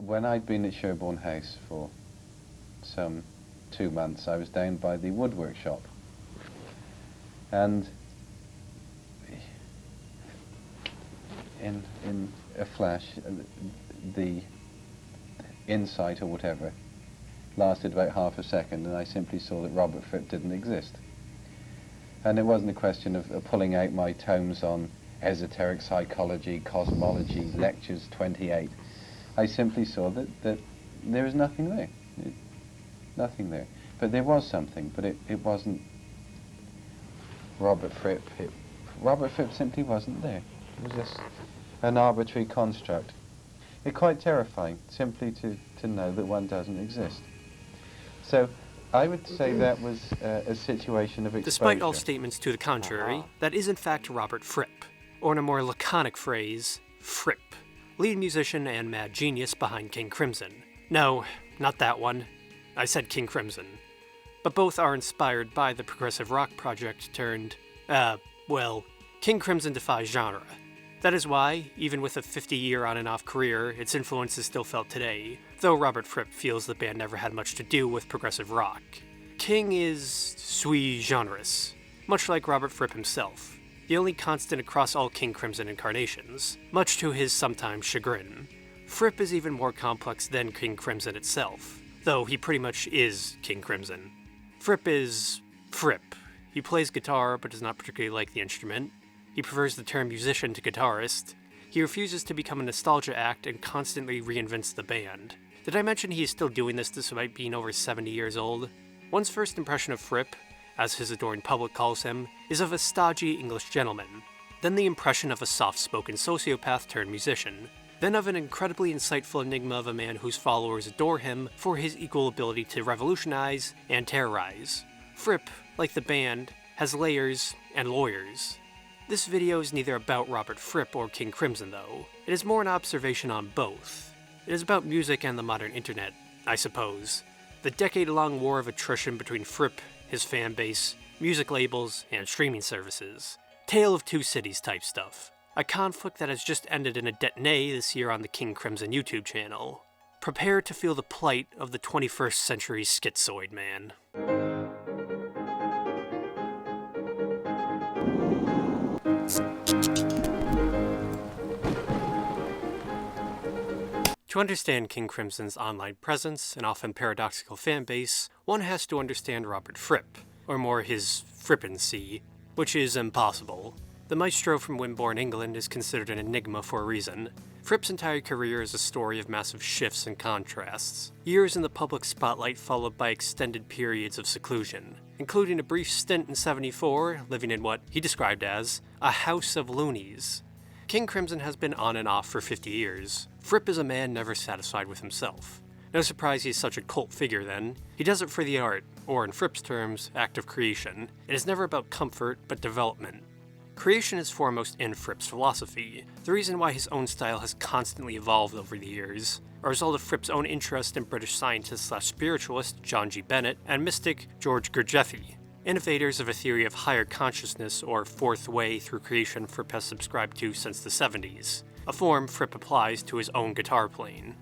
when I'd been at Sherborne House for some 2 months, I was down by the woodwork shop, and in a flash, the insight or whatever lasted about half a second, and I simply saw that Robert Fripp didn't exist. And it wasn't a question of pulling out my tomes on esoteric psychology, cosmology, lectures 28. I simply saw that there was nothing there. Nothing there. But there was something, but it wasn't Robert Fripp. Robert Fripp simply wasn't there. It was just an arbitrary construct. It's quite terrifying, simply to know that one doesn't exist. So I would say that was a situation of exposure. Despite all statements to the contrary, that is in fact Robert Fripp, or in a more laconic phrase, Fripp, lead musician and mad genius behind King Crimson. No, not that one. I said King Crimson. But both are inspired by the progressive rock project turned, King Crimson defies genre. That is why, even with a 50-year on-and-off career, its influence is still felt today, though Robert Fripp feels the band never had much to do with progressive rock. King is sui generis, much like Robert Fripp himself, the only constant across all King Crimson incarnations, much to his sometimes chagrin. Fripp is even more complex than King Crimson itself, though he pretty much is King Crimson. Fripp is Fripp. He plays guitar, but does not particularly like the instrument. He prefers the term musician to guitarist. He refuses to become a nostalgia act and constantly reinvents the band. Did I mention he is still doing this despite being over 70 years old? One's first impression of Fripp, as his adoring public calls him, is of a stodgy English gentleman. Then the impression of a soft-spoken sociopath turned musician. Then of an incredibly insightful enigma of a man whose followers adore him for his equal ability to revolutionize and terrorize. Fripp, like the band, has layers and lawyers. This video is neither about Robert Fripp or King Crimson, though. It is more an observation on both. It is about music and the modern internet, I suppose. The decade-long war of attrition between Fripp, his fan base, music labels, and streaming services. Tale of Two Cities type stuff. A conflict that has just ended in a detonate this year on the King Crimson YouTube channel. Prepare to feel the plight of the 21st century schizoid man. To understand King Crimson's online presence and often paradoxical fanbase, one has to understand Robert Fripp, or more his frippancy, which is impossible. The maestro from Wimborne, England is considered an enigma for a reason. Fripp's entire career is a story of massive shifts and contrasts. Years in the public spotlight followed by extended periods of seclusion, including a brief stint in '74, living in what he described as a house of loonies. King Crimson has been on and off for 50 years. Fripp is a man never satisfied with himself. No surprise he's such a cult figure then. He does it for the art, or in Fripp's terms, act of creation. It is never about comfort, but development. Creation is foremost in Fripp's philosophy, the reason why his own style has constantly evolved over the years, a result of Fripp's own interest in British scientist/spiritualist John G. Bennett and mystic George Gurdjieff, innovators of a theory of higher consciousness or fourth way through creation Fripp has subscribed to since the 70s, a form Fripp applies to his own guitar playing.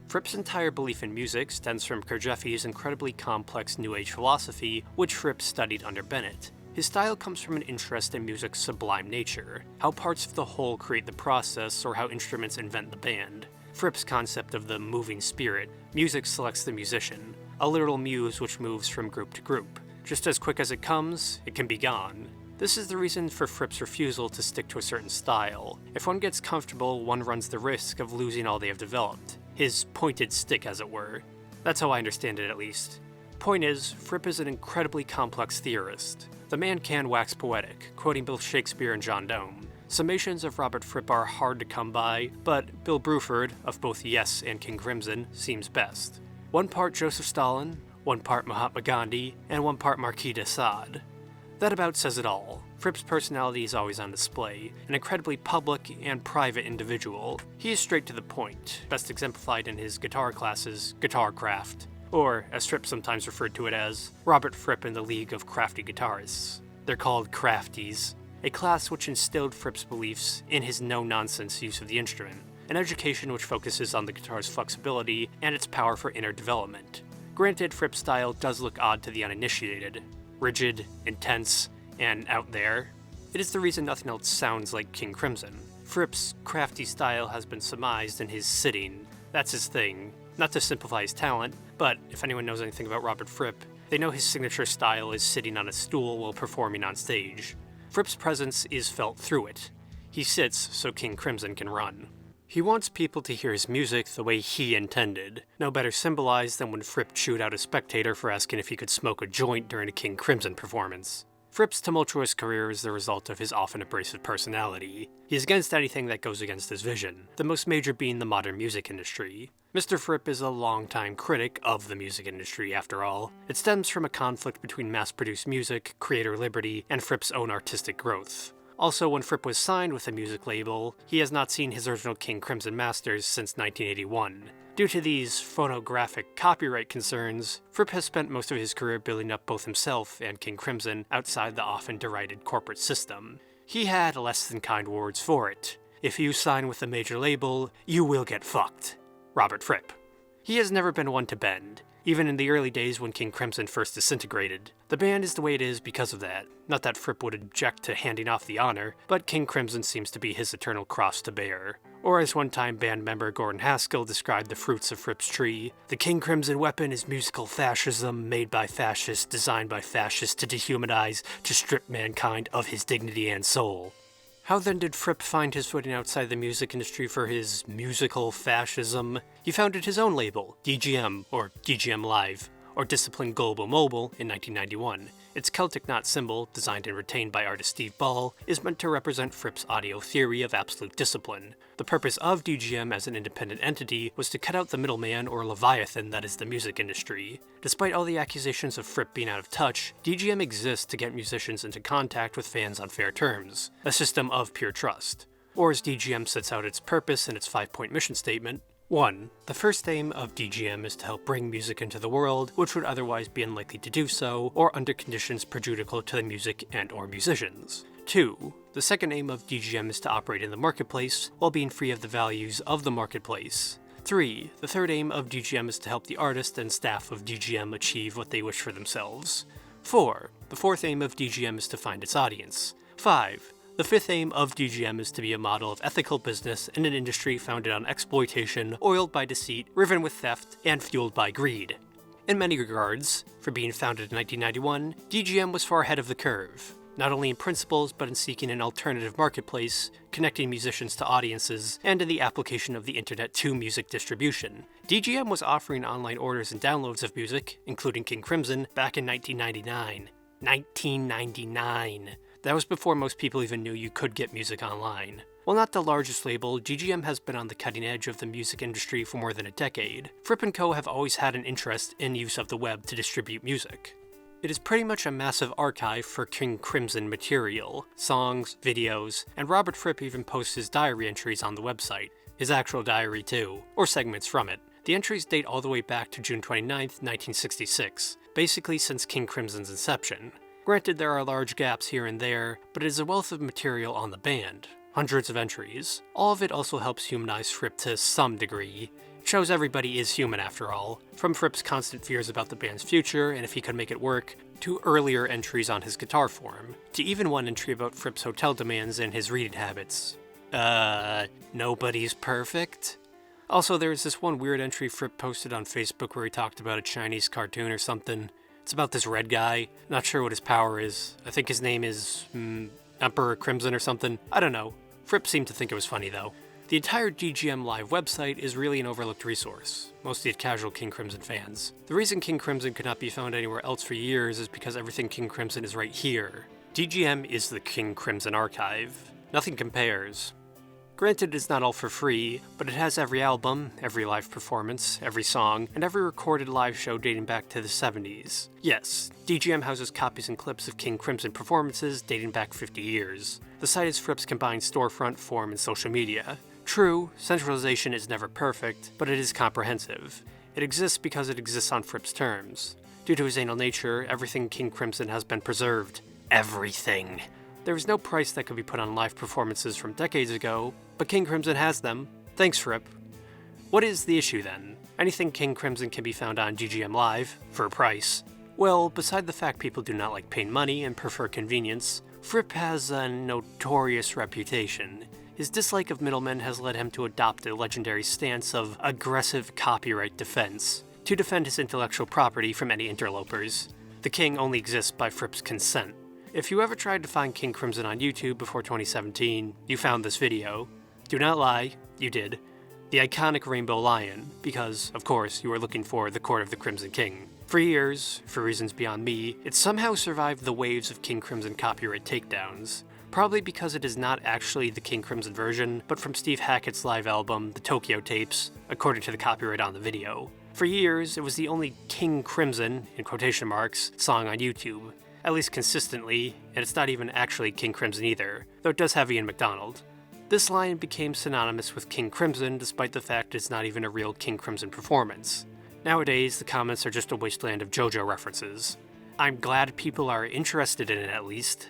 Fripp's entire belief in music stems from Gurdjieff's incredibly complex New Age philosophy, which Fripp studied under Bennett. His style comes from an interest in music's sublime nature, how parts of the whole create the process or how instruments invent the band. Fripp's concept of the moving spirit, music selects the musician, a literal muse which moves from group to group. Just as quick as it comes, it can be gone. This is the reason for Fripp's refusal to stick to a certain style. If one gets comfortable, one runs the risk of losing all they have developed. His pointed stick, as it were. That's how I understand it, at least. Point is, Fripp is an incredibly complex theorist. The man can wax poetic, quoting both Shakespeare and John Donne. Summations of Robert Fripp are hard to come by, but Bill Bruford, of both Yes and King Crimson, seems best. One part Joseph Stalin, one part Mahatma Gandhi, and one part Marquis de Sade. That about says it all. Fripp's personality is always on display, an incredibly public and private individual. He is straight to the point, best exemplified in his guitar classes, Guitar Craft, or, as Fripp sometimes referred to it as, Robert Fripp and the League of Crafty Guitarists. They're called Crafties, a class which instilled Fripp's beliefs in his no-nonsense use of the instrument. an education which focuses on the guitar's flexibility and its power for inner development. Granted, Fripp's style does look odd to the uninitiated. Rigid, intense, and out there. It is the reason nothing else sounds like King Crimson. Fripp's crafty style has been surmised in his sitting. That's his thing. Not to simplify his talent, but if anyone knows anything about Robert Fripp, they know his signature style is sitting on a stool while performing on stage. Fripp's presence is felt through it. He sits so King Crimson can run. He wants people to hear his music the way he intended. No better symbolized than when Fripp chewed out a spectator for asking if he could smoke a joint during a King Crimson performance. Fripp's tumultuous career is the result of his often abrasive personality. He is against anything that goes against his vision, the most major being the modern music industry. Mr. Fripp is a longtime critic of the music industry, after all. It stems from a conflict between mass-produced music, creator liberty, and Fripp's own artistic growth. Also, when Fripp was signed with a music label, he has not seen his original King Crimson masters since 1981. Due to these phonographic copyright concerns, Fripp has spent most of his career building up both himself and King Crimson outside the often derided corporate system. He had less than kind words for it. If you sign with a major label, you will get fucked. Robert Fripp. He has never been one to bend, even in the early days when King Crimson first disintegrated. The band is the way it is because of that. Not that Fripp would object to handing off the honor, but King Crimson seems to be his eternal cross to bear. Or as one-time band member Gordon Haskell described the fruits of Fripp's tree, the King Crimson weapon is musical fascism made by fascists, designed by fascists to dehumanize, to strip mankind of his dignity and soul. How then did Fripp find his footing outside the music industry for his musical fascism? He founded his own label, DGM, or DGM Live, or Discipline Global Mobile, in 1991. Its Celtic knot symbol, designed and retained by artist Steve Ball, is meant to represent Fripp's audio theory of absolute discipline. The purpose of DGM as an independent entity was to cut out the middleman or leviathan that is the music industry. Despite all the accusations of Fripp being out of touch, DGM exists to get musicians into contact with fans on fair terms, a system of pure trust. Or as DGM sets out its purpose in its 5-point mission statement, 1. The first aim of DGM is to help bring music into the world, which would otherwise be unlikely to do so, or under conditions prejudicial to the music and/or musicians. 2. The second aim of DGM is to operate in the marketplace, while being free of the values of the marketplace. 3. The third aim of DGM is to help the artist and staff of DGM achieve what they wish for themselves. 4. The fourth aim of DGM is to find its audience. 5. The fifth aim of DGM is to be a model of ethical business in an industry founded on exploitation, oiled by deceit, riven with theft, and fueled by greed. In many regards, for being founded in 1991, DGM was far ahead of the curve, not only in principles but in seeking an alternative marketplace, connecting musicians to audiences, and in the application of the internet to music distribution. DGM was offering online orders and downloads of music, including King Crimson, back in 1999. 1999. That was before most people even knew you could get music online. While not the largest label, DGM has been on the cutting edge of the music industry for more than a decade. Fripp & Co. have always had an interest in use of the web to distribute music. It is pretty much a massive archive for King Crimson material, songs, videos, and Robert Fripp even posts his diary entries on the website. His actual diary too, or segments from it. The entries date all the way back to June 29, 1966, basically since King Crimson's inception. Granted, there are large gaps here and there, but it is a wealth of material on the band. Hundreds of entries. All of it also helps humanize Fripp to some degree. It shows everybody is human after all, from Fripp's constant fears about the band's future and if he could make it work, to earlier entries on his guitar form, to even one entry about Fripp's hotel demands and his reading habits. Nobody's perfect? Also, there was this one weird entry Fripp posted on Facebook where he talked about a Chinese cartoon or something. It's about this red guy. Not sure what his power is. I think his name is Emperor Crimson or something. I don't know. Fripp seemed to think it was funny though. The entire DGM Live website is really an overlooked resource, mostly at casual King Crimson fans. The reason King Crimson could not be found anywhere else for years is because everything King Crimson is right here. DGM is the King Crimson archive. Nothing compares. Granted, it's not all for free, but it has every album, every live performance, every song, and every recorded live show dating back to the 70s. Yes, DGM houses copies and clips of King Crimson performances dating back 50 years. The site is Fripp's combined storefront, forum, and social media. True, centralization is never perfect, but it is comprehensive. It exists because it exists on Fripp's terms. Due to his anal nature, everything King Crimson has been preserved. Everything. There is no price that could be put on live performances from decades ago, but King Crimson has them. Thanks, Fripp. What is the issue then? Anything King Crimson can be found on GGM Live, for a price. Well, beside the fact people do not like paying money and prefer convenience, Fripp has a notorious reputation. His dislike of middlemen has led him to adopt a legendary stance of aggressive copyright defense, to defend his intellectual property from any interlopers. The king only exists by Fripp's consent. If you ever tried to find King Crimson on YouTube before 2017, you found this video. Do not lie, you did. The iconic rainbow lion, because, of course, you were looking for the Court of the Crimson King. For years, for reasons beyond me, it somehow survived the waves of King Crimson copyright takedowns. Probably because it is not actually the King Crimson version, but from Steve Hackett's live album, The Tokyo Tapes, according to the copyright on the video. For years, it was the only King Crimson, in quotation marks, song on YouTube. At least consistently, and it's not even actually King Crimson either, though it does have Ian McDonald. This line became synonymous with King Crimson despite the fact it's not even a real King Crimson performance. Nowadays, the comments are just a wasteland of JoJo references. I'm glad people are interested in it at least.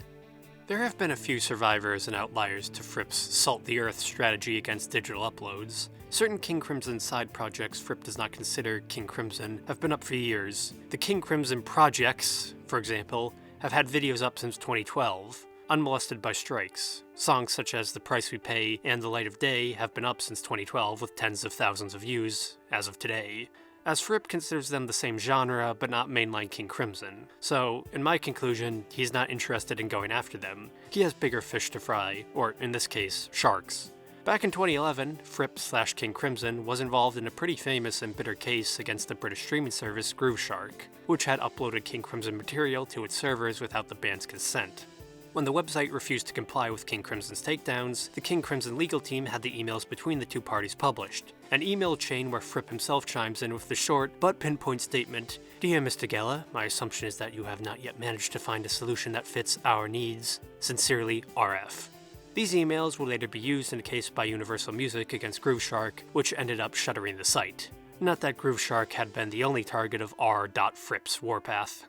There have been a few survivors and outliers to Fripp's Salt the Earth strategy against digital uploads. Certain King Crimson side projects Fripp does not consider King Crimson have been up for years. The King Crimson projects, for example, have had videos up since 2012, unmolested by strikes. Songs such as The Price We Pay and The Light of Day have been up since 2012 with tens of thousands of views, as of today. As Fripp considers them the same genre, but not mainline King Crimson. So, in my conclusion, he's not interested in going after them. He has bigger fish to fry, or in this case, sharks. Back in 2011, Fripp/King Crimson was involved in a pretty famous and bitter case against the British streaming service Grooveshark, which had uploaded King Crimson material to its servers without the band's consent. When the website refused to comply with King Crimson's takedowns, the King Crimson legal team had the emails between the two parties published. An email chain where Fripp himself chimes in with the short but pinpoint statement, "Dear Mr. Geller, my assumption is that you have not yet managed to find a solution that fits our needs. Sincerely, RF." These emails will later be used in a case by Universal Music against Grooveshark, which ended up shuttering the site. Not that Grooveshark had been the only target of R.Fripp's warpath.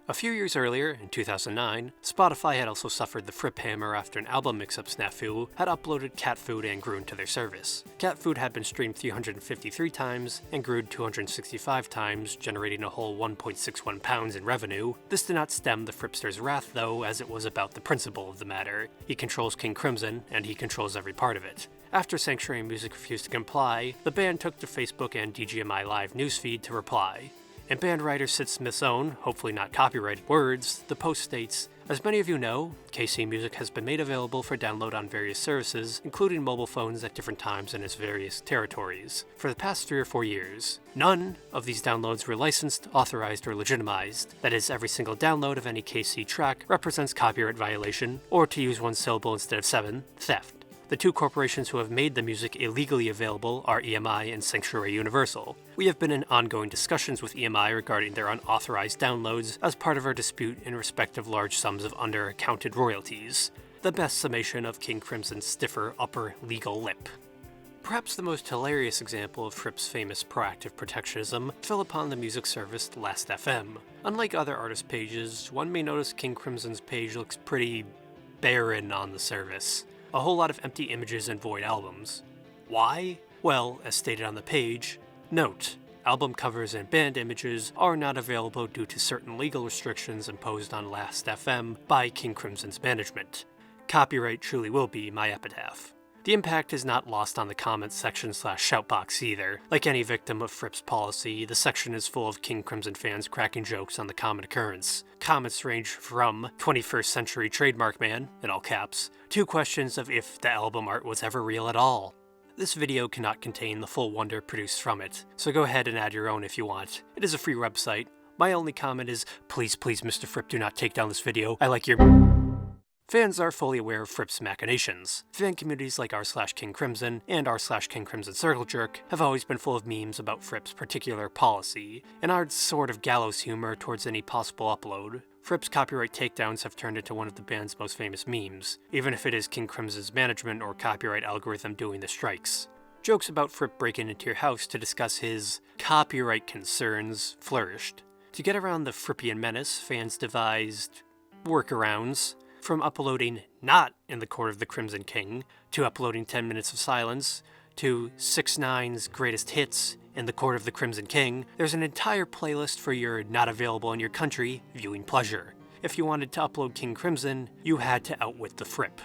A few years earlier, in 2009, Spotify had also suffered the Fripp hammer after an album mix-up snafu had uploaded Cat Food and Groon to their service. Cat Food had been streamed 353 times and Groon 265 times, generating a whole 1.61 pounds in revenue. This did not stem the Frippster's wrath though, as it was about the principle of the matter. He controls King Crimson, and he controls every part of it. After Sanctuary Music refused to comply, the band took to Facebook and DGMI Live newsfeed to reply. In band writer Sid Smith's own, hopefully not copyrighted words, the post states, "As many of you know, KC Music has been made available for download on various services, including mobile phones at different times in its various territories, for the past 3 or 4 years. None of these downloads were licensed, authorized, or legitimized. That is, every single download of any KC track represents copyright violation, or to use one syllable instead of 7, theft. The two corporations who have made the music illegally available are EMI and Sanctuary Universal. We have been in ongoing discussions with EMI regarding their unauthorized downloads as part of our dispute in respect of large sums of underaccounted royalties." The best summation of King Crimson's stiffer upper legal lip. Perhaps the most hilarious example of Fripp's famous proactive protectionism fell upon the music service Last.fm. Unlike other artist pages, one may notice King Crimson's page looks pretty barren on the service. A whole lot of empty images and void albums. Why? Well, as stated on the page, note, album covers and band images are not available due to certain legal restrictions imposed on Last.fm by King Crimson's management. Copyright truly will be my epitaph. The impact is not lost on the comments section / shoutbox either. Like any victim of Fripp's policy, the section is full of King Crimson fans cracking jokes on the common occurrence. Comments range from 21st century trademark man, in all caps, to questions of if the album art was ever real at all. This video cannot contain the full wonder produced from it, so go ahead and add your own if you want. It is a free website. My only comment is, please Mr. Fripp, do not take down this video. I like your... Fans are fully aware of Fripp's machinations. Fan communities like r/King Crimson and r/King Crimson Circle Jerk have always been full of memes about Fripp's particular policy, and our sort of gallows humor towards any possible upload. Fripp's copyright takedowns have turned into one of the band's most famous memes, even if it is King Crimson's management or copyright algorithm doing the strikes. Jokes about Fripp breaking into your house to discuss his copyright concerns flourished. To get around the Frippian menace, fans devised workarounds. From uploading not in the Court of the Crimson King, to uploading 10 minutes of silence, to 6ix9ine's Greatest Hits and The Court of the Crimson King, there's an entire playlist for your not available in your country viewing pleasure. If you wanted to upload King Crimson, you had to outwit the Fripp.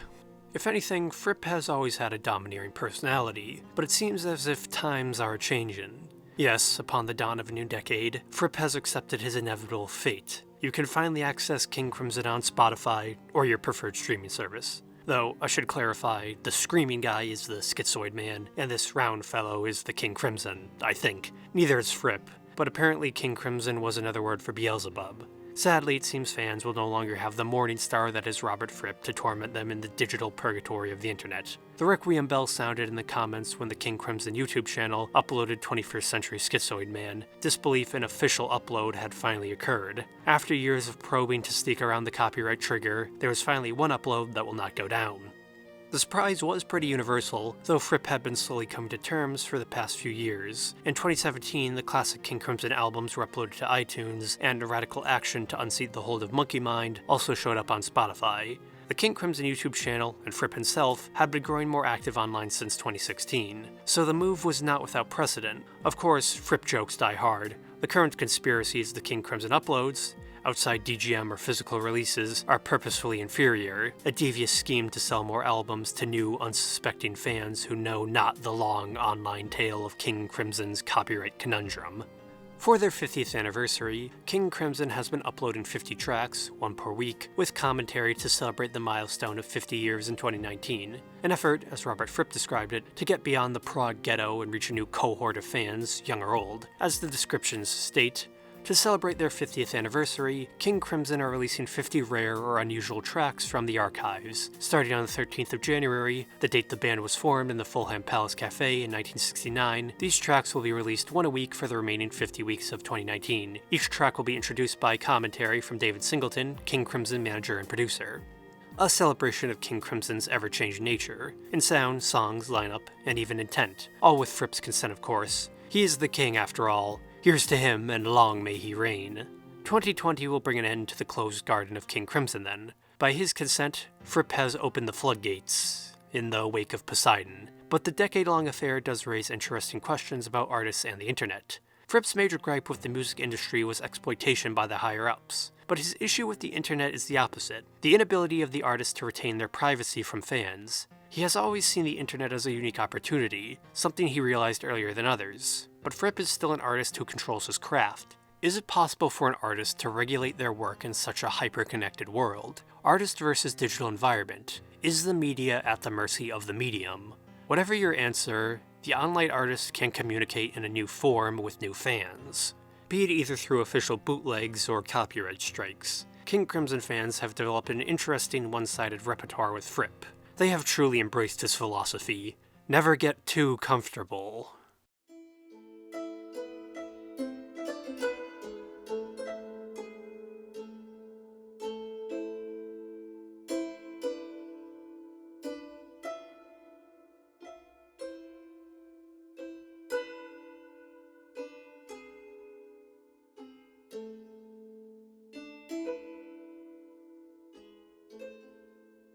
If anything, Fripp has always had a domineering personality, but it seems as if times are changing. Yes, upon the dawn of a new decade, Fripp has accepted his inevitable fate. You can finally access King Crimson on Spotify or your preferred streaming service. Though, I should clarify, the screaming guy is the schizoid man, and this round fellow is the King Crimson, I think. Neither is Fripp, but apparently King Crimson was another word for Beelzebub. Sadly, it seems fans will no longer have the morning star that is Robert Fripp to torment them in the digital purgatory of the internet. The Requiem bell sounded in the comments when the King Crimson YouTube channel uploaded 21st Century Schizoid Man. Disbelief in official upload had finally occurred. After years of probing to sneak around the copyright trigger, there was finally one upload that will not go down. The surprise was pretty universal, though Fripp had been slowly coming to terms for the past few years. In 2017, the classic King Crimson albums were uploaded to iTunes, and a radical action to unseat the hold of Monkey Mind also showed up on Spotify. The King Crimson YouTube channel, and Fripp himself, had been growing more active online since 2016, so the move was not without precedent. Of course, Fripp jokes die hard. The current conspiracy is the King Crimson uploads, outside DGM or physical releases, are purposefully inferior, a devious scheme to sell more albums to new, unsuspecting fans who know not the long online tale of King Crimson's copyright conundrum. For their 50th anniversary, King Crimson has been uploading 50 tracks, one per week, with commentary to celebrate the milestone of 50 years in 2019. An effort, as Robert Fripp described it, to get beyond the prog ghetto and reach a new cohort of fans, young or old. As the descriptions state, to celebrate their 50th anniversary, King Crimson are releasing 50 rare or unusual tracks from the archives. Starting on the 13th of January, the date the band was formed in the Fulham Palace Cafe in 1969, these tracks will be released one a week for the remaining 50 weeks of 2019. Each track will be introduced by commentary from David Singleton, King Crimson manager and producer. A celebration of King Crimson's ever-changing nature, in sound, songs, lineup, and even intent, all with Fripp's consent of course. He is the king after all. Here's to him, and long may he reign. 2020 will bring an end to the closed garden of King Crimson then. By his consent, Fripp has opened the floodgates, in the wake of Poseidon. But the decade-long affair does raise interesting questions about artists and the internet. Fripp's major gripe with the music industry was exploitation by the higher-ups. But his issue with the internet is the opposite, the inability of the artist to retain their privacy from fans. He has always seen the internet as a unique opportunity, something he realized earlier than others. But Fripp is still an artist who controls his craft. Is it possible for an artist to regulate their work in such a hyper-connected world? Artist versus digital environment. Is the media at the mercy of the medium? Whatever your answer, the online artist can communicate in a new form with new fans, be it either through official bootlegs or copyright strikes. King Crimson fans have developed an interesting one-sided repertoire with Fripp. They have truly embraced his philosophy. Never get too comfortable.